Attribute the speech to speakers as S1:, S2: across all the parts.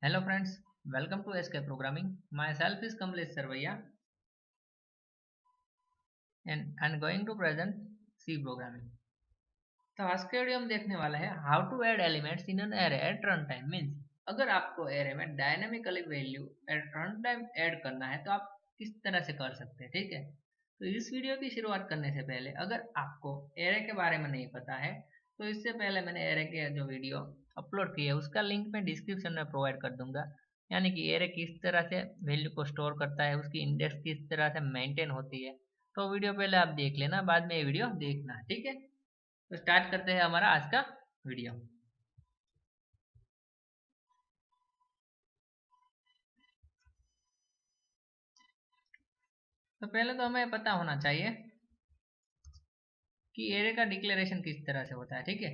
S1: Hello friends, welcome to SK Programming. Myself is Kamlesh Sarvaiya and I'm going to present C Programming. तो आज के video हम देखने वाला है how to add elements in an array at run time. Means अगर आपको array में dynamically value at run time add करना है तो आप किस तरह से कर सकते हैं, ठीक है। तो इस वीडियो की शुरुआत करने से पहले अगर आपको एरे के बारे में नहीं पता है तो इससे पहले मैंने एरे के जो वीडियो अपलोड की है उसका लिंक मैं डिस्क्रिप्शन में प्रोवाइड कर दूंगा। यानी कि एरे किस तरह से वैल्यू को स्टोर करता है, उसकी इंडेक्स किस तरह से मेंटेन होती है, तो वीडियो पहले आप देख लेना, बाद में ये वीडियो देखना, ठीक है। तो स्टार्ट करते हैं हमारा आज का वीडियो। तो पहले तो हमें पता होना चाहिए कि एरे का डिक्लेरेशन किस तरह से होता है, ठीक है।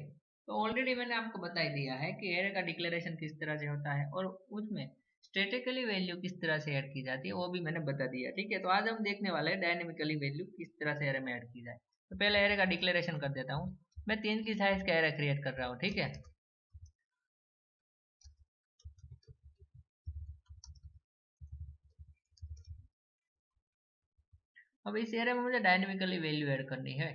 S1: तो ऑलरेडी मैंने आपको बता ही दिया है कि एरे का डिक्लेरेशन किस तरह से होता है और उसमें स्टैटिकली वैल्यू किस तरह से ऐड की जाती है वो भी मैंने बता दिया, ठीक है। तो आज हम देखने वाले हैं डायनेमिकली वैल्यू किस तरह से एरे में ऐड की जाए। तो पहले एरे का डिक्लेरेशन कर देता हूँ। मैं 3 की साइज का एरे क्रिएट कर रहा हूँ, ठीक है। अब इस एरे में मुझे डायनेमिकली वैल्यू ऐड करनी है।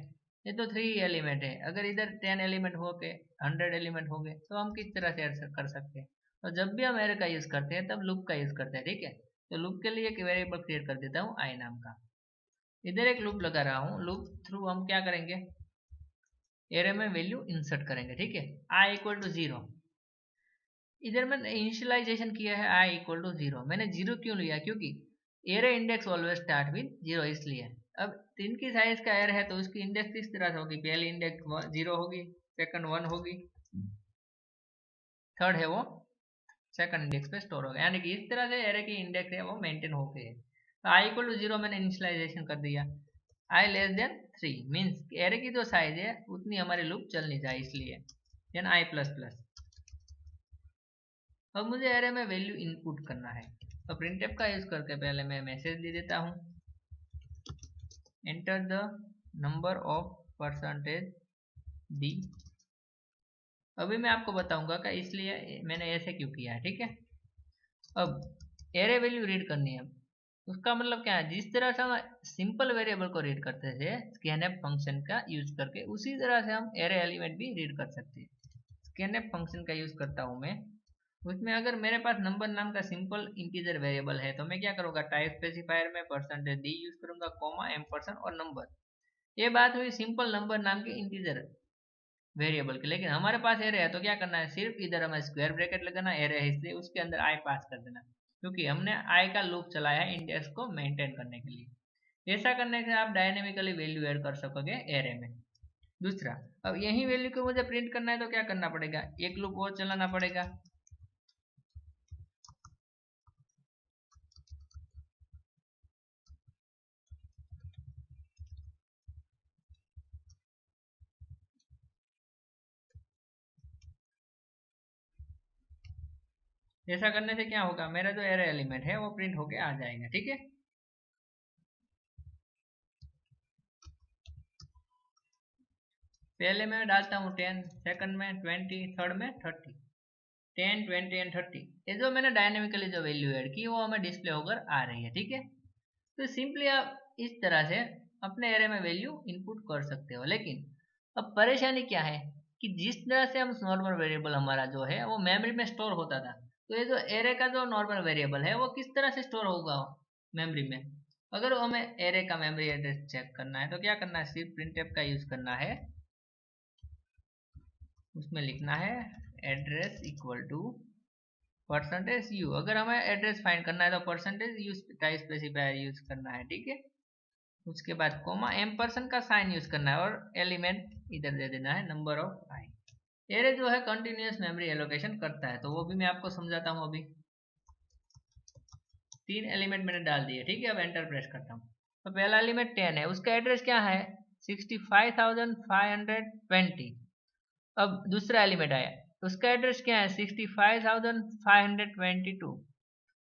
S1: ये तो 3 एलिमेंट है, अगर इधर 10 एलिमेंट हो गए, 100 एलिमेंट हो गए तो हम किस तरह से ऐड कर सकते हैं। तो जब भी हम एरे का यूज करते हैं तब लूप का यूज करते हैं, ठीक है। तो लूप के लिए एक वेरिएबल क्रिएट कर देता हूँ आई नाम का। इधर एक लूप लगा रहा हूँ, लूप थ्रू हम क्या करेंगे, एरे में वैल्यू इंसर्ट करेंगे, ठीक है। I equal to 0। इधर मैंने इनिशियलाइजेशन किया है आई इक्वल टू 0। मैंने 0 क्यों लिया, क्योंकि array index always start with 0, इसलिए। अब 3 की साइज का एरे है तो उसकी इंडेक्स किस तरह से होगी, पहली इंडेक्स 0 होगी, सेकंड 1 होगी, थर्ड है वो सेकंड इंडेक्स पे स्टोर होगा। यानी कि इस तरह से एरे की इंडेक्स है वो मेंटेन हो गई है। तो आई इक्वल टू 0 मैंने इनिशियलाइजेशन कर दिया। आई लेस देन 3 मीन्स एरे की जो साइज है उतनी हमारी लूप चलनी चाहिए, इसलिए। Then I plus plus. अब मुझे एरे में वैल्यू इनपुट करना है तो प्रिंटफ का यूज करके पहले मैं मैसेज दे देता हूँ, enter the number of percentage D. अभी मैं आपको बताऊंगा कि इसलिए मैंने ऐसे क्यों किया है, ठीक है। अब एरे वैल्यू रीड करनी है, उसका मतलब क्या है, जिस तरह से हम सिंपल वेरिएबल को रीड करते थे स्कैनएफ फंक्शन का यूज करके, उसी तरह से हम एरे एलिमेंट भी रीड कर सकते हैं। स्कैनएफ फंक्शन का यूज करता हूँ मैं। उसमें अगर मेरे पास नंबर नाम का सिंपल इंटीजर वेरिएबल है तो मैं क्या करूंगा, टाइप स्पेसिफायर में परसेंटेज डी यूज करूंगा, कॉमा एम परसेंट और नंबर। ये बात हुई सिंपल नंबर नाम के इंटीजर वेरिएबल की। लेकिन हमारे पास एरे है तो क्या करना है, सिर्फ इधर हमें स्क्वायर ब्रैकेट लगाना, एरे है इसलिए उसके अंदर आई पास कर देना, क्योंकि हमने आई का लूप चलाया है इंडेक्स को मेंटेन करने के लिए। ऐसा करने से आप डायनेमिकली वैल्यू ऐड कर सकोगे एरे में। दूसरा, अब यही वैल्यू को मुझे प्रिंट करना है तो क्या करना पड़ेगा, एक लूप और चलाना पड़ेगा। ऐसा करने से क्या होगा, मेरा जो एरे एलिमेंट है वो प्रिंट होके आ जाएगा, ठीक है। पहले मैं डालता हूँ 10, सेकंड में 20, थर्ड में 30। 10, 20 एंड 30, ये जो मैंने डायनेमिकली जो वैल्यू ऐड की वो हमें डिस्प्ले होकर आ रही है, ठीक है। तो सिंपली आप इस तरह से अपने एरे में वैल्यू इनपुट कर सकते हो। लेकिन अब परेशानी क्या है कि जिस तरह से हम नॉर्मल वेरिएबल हमारा जो है वो मेमोरी में स्टोर होता था, तो ये जो एरे का जो नॉर्मल वेरिएबल है वो किस तरह से स्टोर होगा मेमोरी में। अगर हमें एरे का मेमोरी एड्रेस चेक करना है तो क्या करना है, सिर्फ प्रिंटफ का यूज करना है। उसमें लिखना है address equal to percentage U. अगर हमें एड्रेस फाइंड करना है तो percentage U type specifier use करना है, ठीक है। उसके बाद कोमा एम परसेंट का साइन यूज करना है और एलिमेंट इधर दे देना है नंबर ऑफ आई। एरे जो है कंटिन्यूअस मेमोरी एलोकेशन करता है, तो वो भी मैं आपको समझाता हूँ। अभी 3 एलिमेंट मैंने डाल दिए, ठीक है। अब एंटर प्रेस करता हूँ। तो पहला एलिमेंट 10 है, उसका एड्रेस क्या है 65,520। अब दूसरा एलिमेंट आया, उसका एड्रेस क्या है 65,522।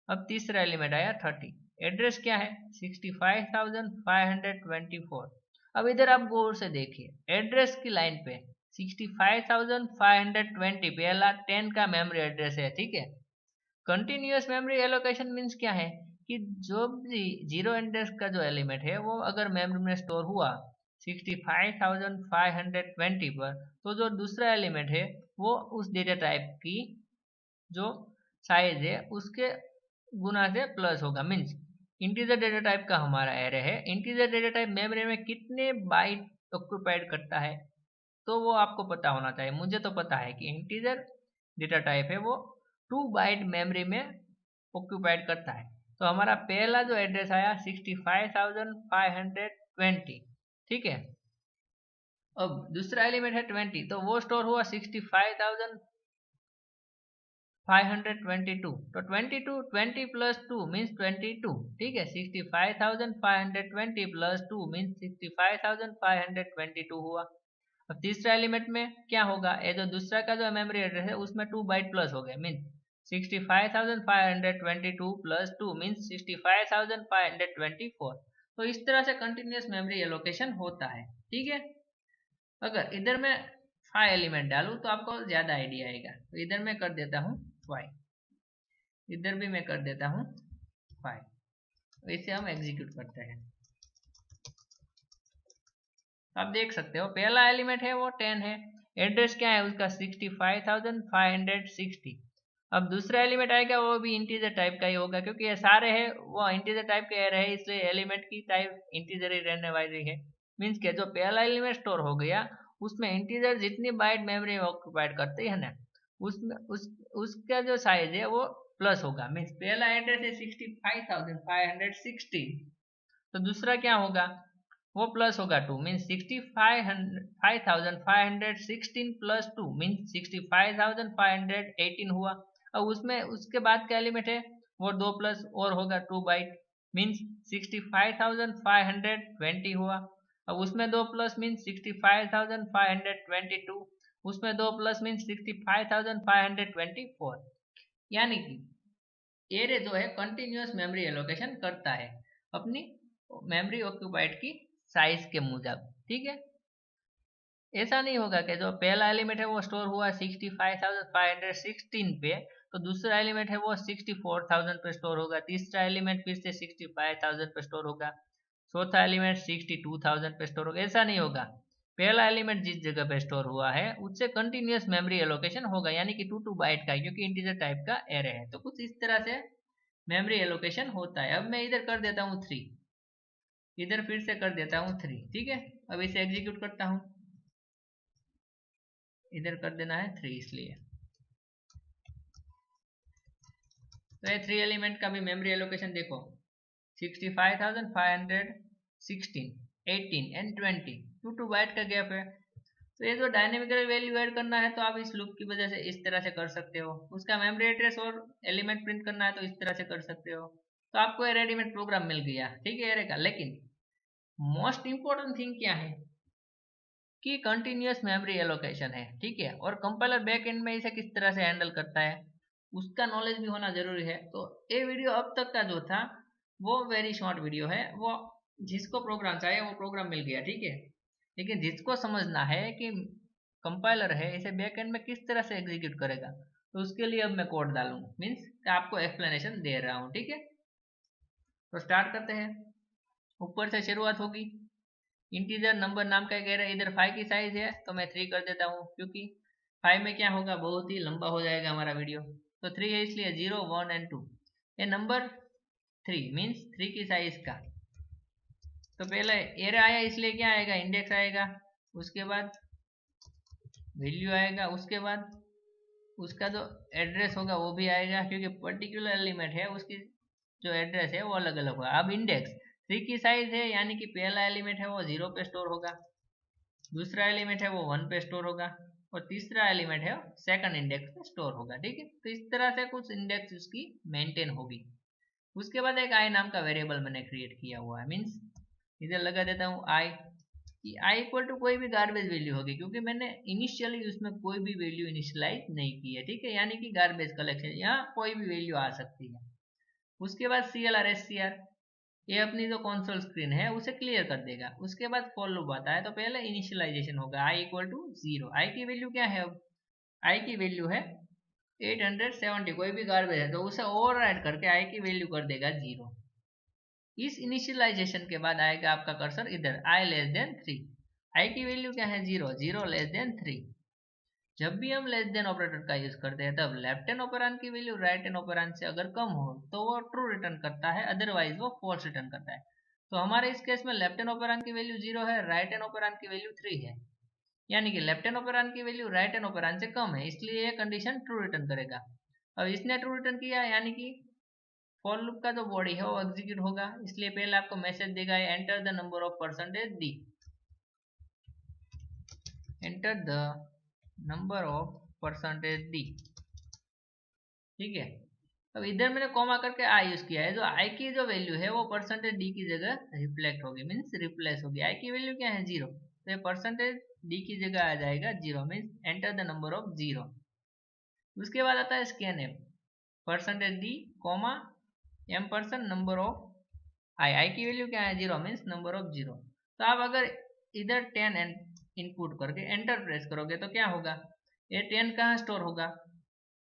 S1: अब तीसरा एलिमेंट आया 30, एड्रेस क्या है 65,524। अब इधर आप गौर से देखिए एड्रेस की लाइन पे 65,520 पहला 10 का मेमोरी एड्रेस है, ठीक है। कंटिन्यूअस मेमोरी एलोकेशन मीन्स क्या है कि जो भी जीरो एड्रेस का जो एलिमेंट है वो अगर मेमोरी में स्टोर हुआ 65,520 पर, तो जो दूसरा एलिमेंट है वो उस डेटा टाइप की जो साइज है उसके गुना से प्लस होगा। मीन्स इंटीजर डेटा टाइप का हमारा एरे है, इंटीजर डेटा टाइप मेमोरी में कितने बाइट ऑक्यूपाइड करता है तो वो आपको पता होना चाहिए। मुझे तो पता है कि इंटीजर डेटा टाइप है वो 2 बाइट मेमोरी में ऑक्यूपाइड करता है। तो हमारा पहला जो एड्रेस आया 65,520, ठीक है। अब दूसरा एलिमेंट है 20, तो वो स्टोर हुआ 65,522, तो 22 20 प्लस 2 मीन्स 22, ठीक है। 65,520 प्लस 2 मीन्स 65,522 हुआ। अब तीसरा एलिमेंट में क्या होगा, ये जो दूसरा का जो मेमोरी एड्रेस है उसमें 2 बाइट प्लस हो गए, मीन्स 65,522 प्लस 2 मीन्स 65,524। तो इस तरह से कंटिन्यूअस मेमोरी एलोकेशन होता है, ठीक है। अगर इधर मैं 5 एलिमेंट डालूं तो आपको ज्यादा आइडिया आएगा। तो इधर मैं कर देता हूं 5, इधर भी मैं कर देता हूं 5, इसे हम एग्जीक्यूट करते हैं। आप देख सकते हो पहला एलिमेंट है वो 10 है, एड्रेस क्या है उसका 65,560। अब दूसरा एलिमेंट आएगा वो भी इंटीजर टाइप का ही होगा, क्योंकि ये सारे हैं वो इंटीजर टाइप के रहे, इसलिए एलिमेंट की टाइप इंटीजर ही रहने वाली है। मीन्स के जो पहला एलिमेंट स्टोर हो गया उसमें इंटीजर जितनी बाइट मेमोरी ऑक्यूपाइड करती है ना, उसमें उसका जो साइज है वो प्लस होगा। मीन्स पहला एड्रेस है 65,560, तो दूसरा क्या होगा वो प्लस होगा 2, मीन्स 65,516 प्लस 2 मीन्स 65,518 हुआ। अब उसमें उसके बाद का एलिमेंट है वो 2 प्लस और होगा 2 बाइट, मीन्स 65,520 हुआ। अब उसमें 2 प्लस मीन्स 65,522, उसमें 2 प्लस मीन्स 65,524। यानी कि एरे जो है कंटिन्यूअस मेमोरी एलोकेशन करता है अपनी मेमोरी ऑक्यूपाइड की साइज के मुजब, ठीक है। ऐसा नहीं होगा कि जो पहला एलिमेंट है वो स्टोर हुआ 65,516 पे, तो दूसरा एलिमेंट है वो 64,000 पे स्टोर होगा, तीसरा एलिमेंट फिर से 65,000 पे स्टोर होगा, चौथा एलिमेंट 62,000 पे स्टोर होगा। ऐसा नहीं होगा, पहला एलिमेंट जिस जगह पे स्टोर हुआ है उससे कंटिन्यूअस मेमोरी एलोकेशन होगा, यानी कि 2 बाइट का, क्योंकि इंटीजर टाइप का एरे है। तो कुछ इस तरह से मेमोरी एलोकेशन होता है। अब मैं इधर कर देता हूँ 3, इधर फिर से कर देता हूँ 3, ठीक है। अब इसे एग्जीक्यूट करता हूँ, इधर कर देना है 3 इसलिए। तो ये 3 एलिमेंट का भी मेमोरी एलोकेशन देखो 65,516, 18 एंड 20, 2 बाइट का गैप है। तो ये जो डायनेमिकली वैल्यू ऐड करना है तो आप इस लूप की वजह से इस तरह से कर सकते हो, उसका मेमोरी एड्रेस और एलिमेंट प्रिंट करना है तो इस तरह से कर सकते हो। तो आपको ये रेडीमेड प्रोग्राम मिल गया, ठीक है एरे का। लेकिन मोस्ट इंपॉर्टेंट थिंग क्या है कि कंटिन्यूअस मेमोरी एलोकेशन है, ठीक है। और कंपाइलर बैक एंड में इसे किस तरह से हैंडल करता है उसका नॉलेज भी होना जरूरी है। तो ये वीडियो अब तक का जो था वो वेरी शॉर्ट वीडियो है, वो जिसको प्रोग्राम चाहिए वो प्रोग्राम मिल गया, ठीक है। लेकिन जिसको समझना है कि कंपाइलर है इसे बैक एंड में किस तरह से एग्जीक्यूट करेगा, तो उसके लिए अब मैं कोड डालूंगा, मीन्स आपको एक्सप्लेनेशन दे रहा हूँ, ठीक है। तो स्टार्ट करते हैं। ऊपर से शुरुआत होगी, इंटीजर नंबर नाम का कह रहा है, इधर 5 की साइज है तो मैं 3 कर देता हूँ, क्योंकि 5 में क्या होगा बहुत ही लंबा हो जाएगा हमारा वीडियो। तो 3 है इसलिए 0 1 एंड 2, ये नंबर 3 मीन्स 3 की साइज का। तो पहले एरे आया इसलिए क्या आएगा, इंडेक्स आएगा, उसके बाद वैल्यू आएगा, उसके बाद उसका जो एड्रेस होगा वो भी आएगा, क्योंकि पर्टिकुलर एलिमेंट है उसकी जो एड्रेस है वो अलग अलग होगा। अब इंडेक्स 3 की साइज है, यानी कि पहला एलिमेंट है वो 0 पे स्टोर होगा, दूसरा एलिमेंट है वो 1 पे स्टोर होगा, और तीसरा एलिमेंट है सेकंड इंडेक्स पे स्टोर होगा, ठीक है। तो इस तरह से कुछ इंडेक्स उसकी मेंटेन होगी। उसके बाद एक आई नाम का वेरिएबल मैंने क्रिएट किया हुआ है, मीन्स इधर लगा देता हूँ आई, कि आई इक्वल टू कोई भी गार्बेज वैल्यू होगी, क्योंकि मैंने इनिशियली उसमें कोई भी वैल्यू इनिशियलाइज नहीं की है, ठीक है। यानी कि गार्बेज कलेक्शन, यहाँ कोई भी वैल्यू आ सकती है। उसके बाद CLR SCR, ये अपनी जो कंसोल स्क्रीन है उसे क्लियर कर देगा। उसके बाद फॉर लूप आता है, तो पहले इनिशियलाइजेशन होगा आई इक्वल टू 0। आई की वैल्यू क्या है, अब आई की वैल्यू है 870 कोई भी गार्बेज है तो उसे ओवरराइड करके आई की वैल्यू कर देगा 0। इस इनिशियलाइजेशन के बाद आएगा आपका कर्सर इधर आई लेस देन 3। आई की वैल्यू क्या है 0, 0 लेस देन 3। जब भी हम लेस देन ऑपरेटर का यूज करते हैं तब लेफ्ट हैंड ऑपरेंड की वैल्यू राइट हैंड ऑपरेंड से अगर कम हो तो वो ट्रू रिटर्न करता है, अदरवाइज वो फॉल्स रिटर्न करता है। तो हमारे इस केस में लेफ्ट हैंड ऑपरेंड की वैल्यू 0 है, राइट हैंड ऑपरेंड की वैल्यू 3 है, यानी कि लेफ्ट हैंड ऑपरेंड की वैल्यू राइट हैंड ऑपरेंड से कम है, इसलिए ये कंडीशन ट्रू रिटर्न करेगा। अब इसने ट्रू रिटर्न किया यानी कि फॉर लूप का जो बॉडी है वो एग्जीक्यूट होगा, इसलिए पहले आपको मैसेज देगा enter the number of percentage D, enter the number of percentage D, ठीक है। अब इधर मैंने कॉमा करके आई यूज किया है, जो आई की जो वैल्यू है वो परसेंटेज डी की जगह रिफ्लेक्ट होगी, मीन्स रिप्लेस होगी। आई की वैल्यू क्या है 0, तो ये परसेंटेज डी की जगह आ जाएगा 0, means enter the number of 0। उसके बाद आता है scan M, percentage D comma M percent number of I, I की वैल्यू क्या है 0, मीन्स नंबर ऑफ 0। तो आप अगर इधर 10 इनपुट करके एंटर प्रेस करोगे तो क्या होगा, ये 10 कहाँ स्टोर होगा,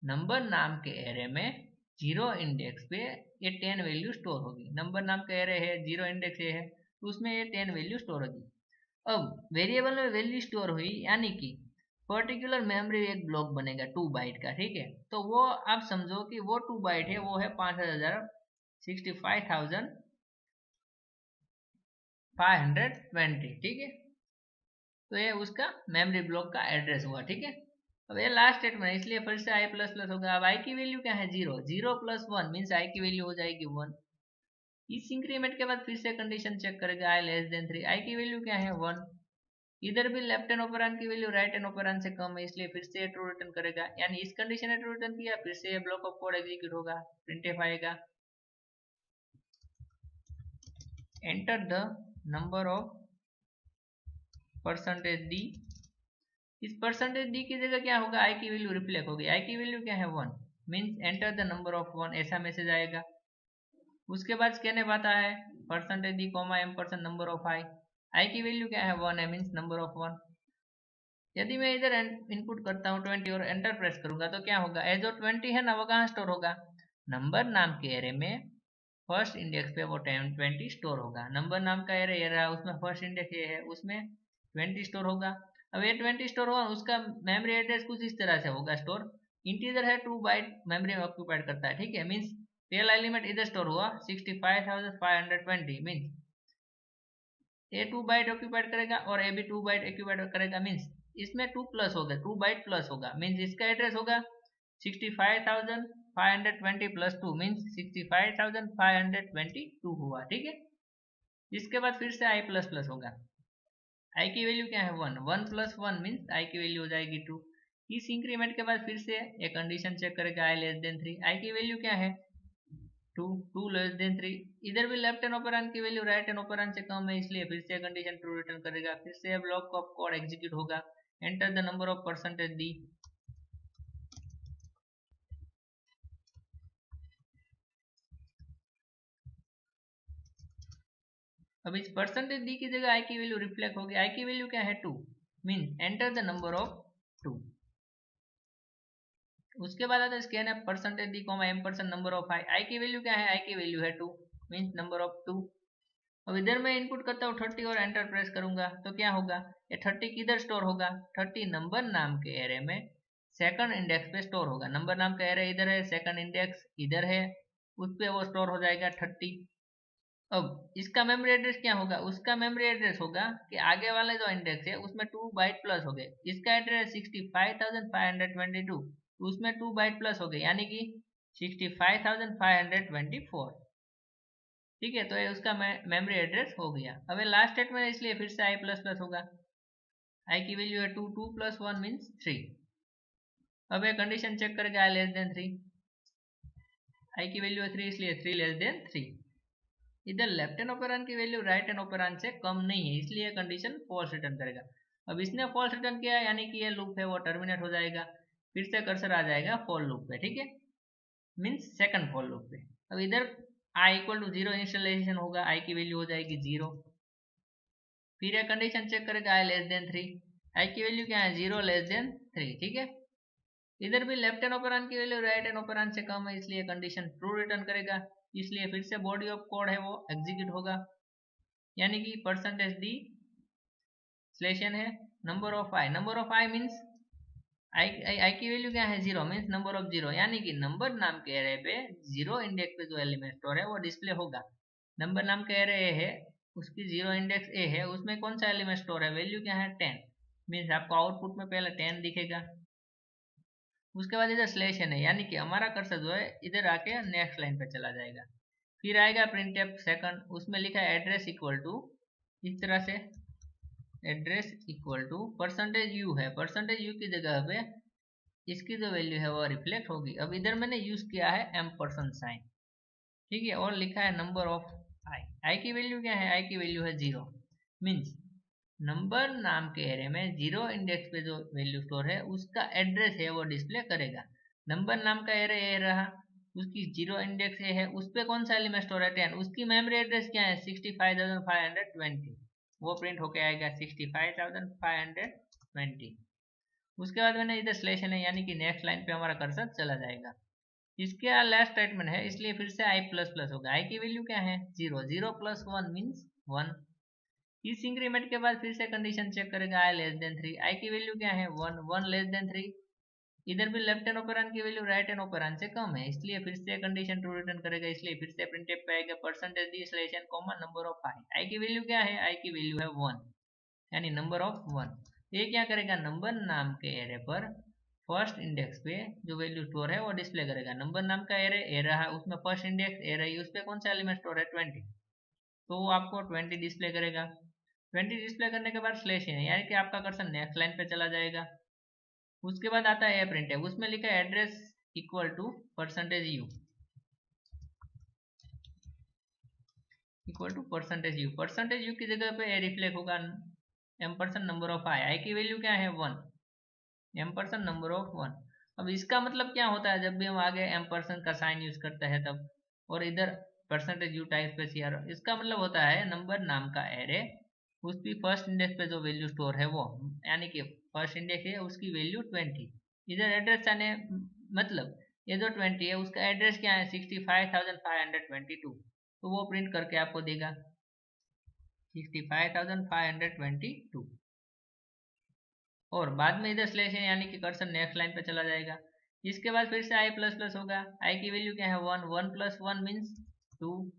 S1: नंबर नाम के एरे में 0 इंडेक्स पे ये 10 वैल्यू स्टोर होगी। नंबर नाम का एरे है, 0 इंडेक्स ये है, तो उसमें ये 10 वैल्यू स्टोर होगी। अब वेरिएबल में वैल्यू स्टोर हुई यानी कि पर्टिकुलर मेमोरी एक ब्लॉक बनेगा 2 बाइट का, ठीक है। तो वो आप समझो कि वो 2 बाइट है, वो है 5520, ठीक है। तो ये उसका मेमोरी ब्लॉक का एड्रेस हुआ, ठीक है। अब ये लास्ट स्टेटमेंट है, इसलिए फिर से आई प्लस प्लस होगा। अब आई की वैल्यू क्या है 0, 0 प्लस 1 मीन्स आई की वैल्यू हो जाएगी 1। इस इंक्रीमेंट के बाद फिर से कंडीशन चेक करेगा आई लेस देन 3, आई की वैल्यू क्या है 1। इधर भी लेफ्ट हैंड ऑपरेंड की वैल्यू राइट हैंड ऑपरेंड से कम है, इसलिए फिर से ट्रू रिटर्न करेगा, यानी इस कंडीशन ने ट्रू रिटर्न किया, फिर से ब्लॉक ऑफ कोड एग्जीक्यूट होगा, प्रिंटफ आएगा enter the number of percentage D. इस परसेंटेज डी की जगह क्या होगा, आई की वैल्यू रिफ्लेक्ट होगी, आई की वैल्यू क्या है 1, means enter the number of 1, ऐसा मैसेज आएगा। उसके बाद स्कैन एफ आता है, percentage D comma M percent number of I, I की वैल्यू क्या है 1 है, मीन्स नंबर ऑफ 1। यदि मैं इधर इनपुट करता हूँ 20 और एंटर प्रेस करूंगा तो क्या होगा, जो 20 है ना वो कहाँ स्टोर होगा, नंबर नाम के एरे में फर्स्ट इंडेक्स पे वो 20 स्टोर होगा। नंबर नाम का एरे ये रहा, उसमें फर्स्ट इंडेक्स ये है, उसमें 20 स्टोर होगा। अब ये 20 स्टोर हुआ, उसका मेमोरी एड्रेस कुछ इस तरह से होगा स्टोर, इंटीजर है 2 बाइट मेमोरी में ऑक्यूपाइड करता है, ठीक है। मीन्स पहला एलिमेंट इधर स्टोर हुआ 65,520, मीन्स ए 2 बाइट ऑक्यूपाइड करेगा और ए भी 2 बाइट ऑक्यूपाइड करेगा, मीन्स इसमें 2 प्लस होगा, 2 बाइट प्लस होगा, मीन्स इसका एड्रेस होगा 65,520 प्लस 2 मीन्स 65,522 हुआ, ठीक है। इसके बाद फिर से आई प्लस प्लस होगा, आई की वैल्यू क्या है 1, 1 प्लस 1 मीन्स आई की वैल्यू हो जाएगी 2। इस इंक्रीमेंट के बाद फिर से एक कंडीशन चेक करेगा आई लेस देन 3, आई की वैल्यू क्या है 2, 2 लेस देन 3। इधर भी लेफ्ट हैंड ऑपरेंड की वैल्यू राइट हैंड ऑपरेंड से कम है, इसलिए फिर से कंडीशन ट्रू रिटर्न करेगा, फिर से ब्लॉक ऑफ कोड एग्जीक्यूट होगा, enter the number of percentage D. अब इस परसेंटेज डी की जगह आई की वैल्यू रिफ्लेक्ट होगी, आई की वैल्यू क्या है 2, mean enter the number of 2। उसके बाद आता है scanf percentage D comma M percent number of I, I की वैल्यू क्या है, आई की वैल्यू है 2, मीन्स नंबर ऑफ 2। अब इधर मैं इनपुट करता हूँ 30 और एंटर प्रेस करूंगा तो क्या होगा, ये 30 किधर स्टोर होगा, 30 नंबर नाम के एरे में सेकंड इंडेक्स पे स्टोर होगा। नंबर नाम का एरे इधर है, सेकंड इंडेक्स इधर है, उस पे वो स्टोर हो जाएगा 30। अब इसका मेमोरी एड्रेस क्या होगा, उसका मेमोरी एड्रेस होगा कि आगे वाले जो इंडेक्स है उसमें 2 बाइट प्लस हो गए, इसका एड्रेस 65,522, उसमें 2 बाइट प्लस हो गए यानी कि 65,524, ठीक है। तो ये उसका मेमोरी एड्रेस हो गया। अब ये लास्ट स्टेटमेंट इसलिए फिर से आई प्लस प्लस होगा, आई की वैल्यू है 2, 2 प्लस 1 मीन्स 3। अब ये कंडीशन चेक करेगा आई लेस देन 3, आई की वैल्यू है 3 इसलिए 3 लेस देन 3। इधर लेफ्ट हैंड ऑपरेंड की वैल्यू राइट हैंड ऑपरेंड से कम नहीं है, इसलिए कंडीशन फॉल्स रिटर्न करेगा। अब इसने फॉल्स रिटर्न किया यानी कि ये लूप है वो टर्मिनेट हो जाएगा, फिर से कर्सर आ जाएगा फॉर लूप पे, ठीक है, मीन्स सेकंड फॉर लूप पे। अब इधर आई इक्वल टू 0 इनिशियलाइजेशन होगा, आई की वैल्यू हो जाएगी 0, फिर ये कंडीशन चेक करेगा आई लेस देन 3, आई की वैल्यू क्या है 0 लेस देन 3, ठीक है। इधर भी लेफ्ट हैंड ऑपरेंड की वैल्यू राइट हैंड ऑपरेंड से कम है, इसलिए कंडीशन ट्रू रिटर्न करेगा। इसलिए फिर से बॉडी ऑफ कोड है वो एग्जीक्यूट होगा, यानी कि %d स्लेशन है number of I means I की वैल्यू क्या है 0 मीन्स नंबर ऑफ 0, यानी कि नंबर नाम के एरे पे 0 इंडेक्स पे जो एलिमेंट स्टोर है वो डिस्प्ले होगा। नंबर नाम का एरे ए है, उसकी 0 इंडेक्स ए है, उसमें कौन सा एलिमेंट स्टोर है, वैल्यू क्या है 10 मीन्स आपको आउटपुट में पहले 10 दिखेगा। उसके बाद इधर स्लेशन है, यानी कि हमारा कर्सर जो है इधर आके नेक्स्ट लाइन पे चला जाएगा। फिर आएगा प्रिंटफ सेकंड, उसमें लिखा है एड्रेस इक्वल टू, इस तरह से एड्रेस इक्वल टू %u है, %u की जगह पे इसकी जो वैल्यू है वो रिफ्लेक्ट होगी। अब इधर मैंने यूज किया है एम्परसेंड साइन, ठीक है, और लिखा है नंबर ऑफ आई की वैल्यू क्या है, आई की वैल्यू है 0 मीन्स नंबर नाम के एरे में 0 इंडेक्स पे जो वैल्यू स्टोर है उसका एड्रेस है वो डिस्प्ले करेगा। नंबर नाम का एरे ए रहा, उसकी 0 इंडेक्स ए है, उस पे कौन सा एलिमेंट स्टोर है 10, उसकी मेमोरी एड्रेस क्या है 65,520, वो प्रिंट होके आएगा 65,520। उसके बाद मैंने इधर स्लेशन है, यानी कि नेक्स्ट लाइन पे हमारा कर्सर चला जाएगा। इसके लास्ट स्टेटमेंट है, इसलिए फिर से आई प्लस प्लस होगा। आई की वैल्यू क्या है 0, 0 प्लस 1 मीन्स 1। इस इंक्रीमेंट के बाद फिर से कंडीशन चेक करेगा आई लेस देन 3, आई की वैल्यू क्या है 1, 1 लेस देन 3। इधर भी लेफ्ट हैंड ऑपरेंड की वैल्यू राइट हैंड ऑपरेंड से कम है, इसलिए फिर से कंडीशन ट्रू रिटर्न करेगा। इसलिए फिर से प्रिंटफ पे आएगा %d स्लेशन comma number of I, I की वैल्यू क्या है, आई की वैल्यू है 1 यानी नंबर ऑफ 1। ये क्या करेगा, नंबर नाम के एरे पर फर्स्ट इंडेक्स पे जो वैल्यू स्टोर है वो डिस्प्ले करेगा। नंबर नाम का एरे ए रहा, उसमें फर्स्ट इंडेक्स ए रही, उस पर कौन सा एलिमेंट स्टोर है 20, तो वो आपको 20 डिस्प्ले करेगा। 20 डिस्प्ले करने के बाद स्लेश है, यानी कि आपका कर्सर नेक्स्ट लाइन पे चला जाएगा। उसके बाद आता है प्रिंट है, उसमें लिखा है address equal to %u equal to %u, %u की जगह पे रिफ्लेक्ट होगा ampersand number of I, I की वैल्यू क्या है 1, एम्परसेंड नंबर ऑफ 1। अब इसका मतलब क्या होता है, जब भी हम आगे एम्परसेंड का साइन यूज करते हैं तब, और इधर %u टाइप पे CR, इसका मतलब होता है नंबर नाम का एरे, उसकी फर्स्ट इंडेक्स पे जो वैल्यू स्टोर है वो, यानी कि फर्स्ट इंडेक्स है उसकी वैल्यू 20। इधर एड्रेस आने मतलब ये जो 20 है उसका एड्रेस क्या है 65,522, तो वो प्रिंट करके आपको देगा 65,522। और बाद में इधर स्लेश है, यानी कि कर्सर नेक्स्ट लाइन पे चला जाएगा। इसके बाद फिर से आई प्लस प्लस होगा, आई की वैल्यू क्या है 1, 1 प्लस 1 मीन्स 2।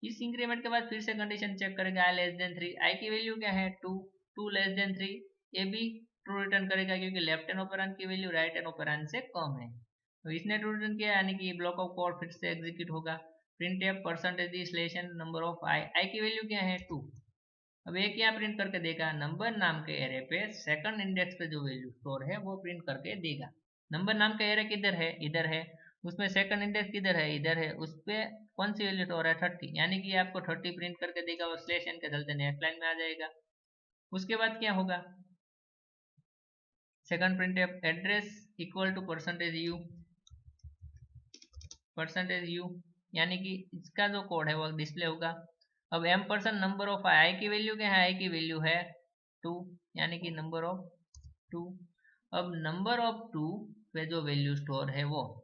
S1: इस इंक्रीमेंट के बाद फिर से कंडीशन चेक करेगा आई लेस देन 3, आई की वैल्यू क्या है 2, 2 लेस देन 3, ये भी ट्रू रिटर्न करेगा क्योंकि लेफ्ट हैंड ऑपरेंड की वैल्यू राइट हैंड ऑपरेंड से कम है। तो इसने ट्रू रिटर्न किया, यानी कि ब्लॉक ऑफ कोड फिर से एग्जीक्यूट होगा। Printf %d स्लेशन number of I, I की वैल्यू क्या है 2। अब एक क्या प्रिंट करके देगा, नंबर नाम के एरे पे सेकंड इंडेक्स पे जो वैल्यू स्टोर है वो प्रिंट करके देगा। नंबर नाम का एरे किधर है, इधर है, उसमें सेकंड इंडेक्स किधर है, इधर है, उस पे कौन सी वैल्यू स्टोर है 30, यानी कि आपको 30 प्रिंट करके देगा और स्लेशन के चलते नेक्स्ट लाइन में आ जाएगा। उसके बाद क्या होगा, second print address equal to %u यानी कि इसका जो कोड है वो डिस्प्ले होगा। अब एम्परसेंड नंबर ऑफ आई की वैल्यू क्या है, आई की वैल्यू है 2 यानी कि नंबर ऑफ 2। अब नंबर ऑफ 2 पे जो वैल्यू स्टोर है वो,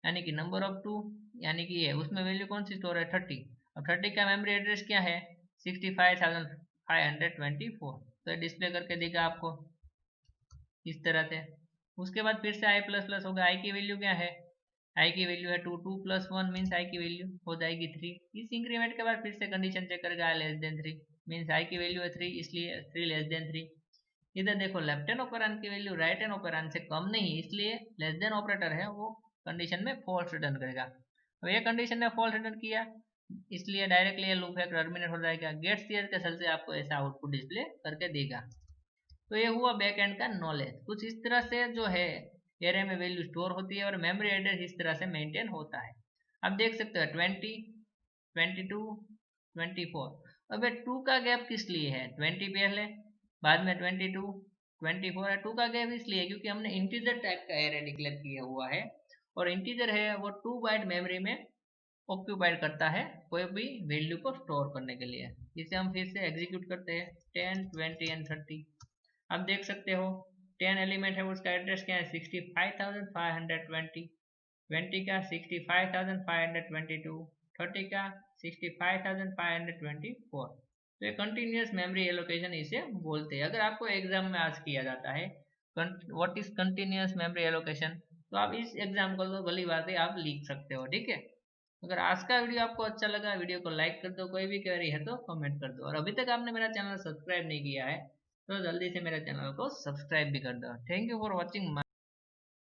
S1: यानी कि नंबर ऑफ 2 यानी कि ये उसमें वैल्यू कौन सी स्टोर है 30। अब 30 का मेमोरी एड्रेस क्या है 65,524, तो डिस्प्ले करके देगा आपको इस तरह से। उसके बाद फिर से आई प्लस प्लस होगा, आई की वैल्यू क्या है, आई की वैल्यू है 2, 2 प्लस 1 मीन्स आई की वैल्यू हो जाएगी 3। इस इंक्रीमेंट के बाद फिर से कंडीशन चेक करेगा आई लेस देन 3 मीन्स आई की वैल्यू है 3, इसलिए 3 लेस देन 3। इधर देखो लेफ्ट हैंड ऑपरेंड की वैल्यू राइट हैंड ऑपरेंड से कम नहीं, इसलिए लेस देन ऑपरेटर है वो कंडीशन में फॉल्स रिटर्न करेगा। अब ये कंडीशन ने फॉल्स रिटर्न किया, इसलिए डायरेक्टली ये लूप है टर्मिनेट हो जाएगा। गेट्स क्लियर के सेल से आपको ऐसा आउटपुट डिस्प्ले करके देगा। तो ये हुआ बैक एंड का नॉलेज। कुछ इस तरह से जो है एरे में वैल्यू स्टोर होती है और मेमोरी एड्रेस इस तरह से मेंटेन होता है। आप देख सकते हो 20, 22, 24। अब 2 का गैप किस लिए है, 20 पहले बाद में 22, 24 है। 2 का गैप इसलिए क्योंकि हमने इंटीजर टाइप का एरे डिक्लेयर किया हुआ है और इंटीजर है वो 2 बाइट मेमोरी में ऑक्यूपाइड करता है कोई भी वैल्यू को स्टोर करने के लिए। इसे हम फिर से एग्जीक्यूट करते हैं 10, 20 एंड 30। आप देख सकते हो 10 एलिमेंट है उसका एड्रेस क्या है 65,520, 20 का 65,522, 30 का 65,524। तो ये कंटिन्यूस मेमोरी एलोकेशन इसे बोलते हैं। अगर आपको एग्जाम में आज किया जाता है what is continuous memory allocation, तो आप इस एग्जाम्पल को भली बात है आप लिख सकते हो। ठीक है, अगर आज का वीडियो आपको अच्छा लगा वीडियो को लाइक कर दो, कोई भी क्वेरी है तो कमेंट कर दो, और अभी तक आपने मेरा चैनल सब्सक्राइब नहीं किया है तो जल्दी से मेरे चैनल को सब्सक्राइब भी कर दो। Thank you for watching.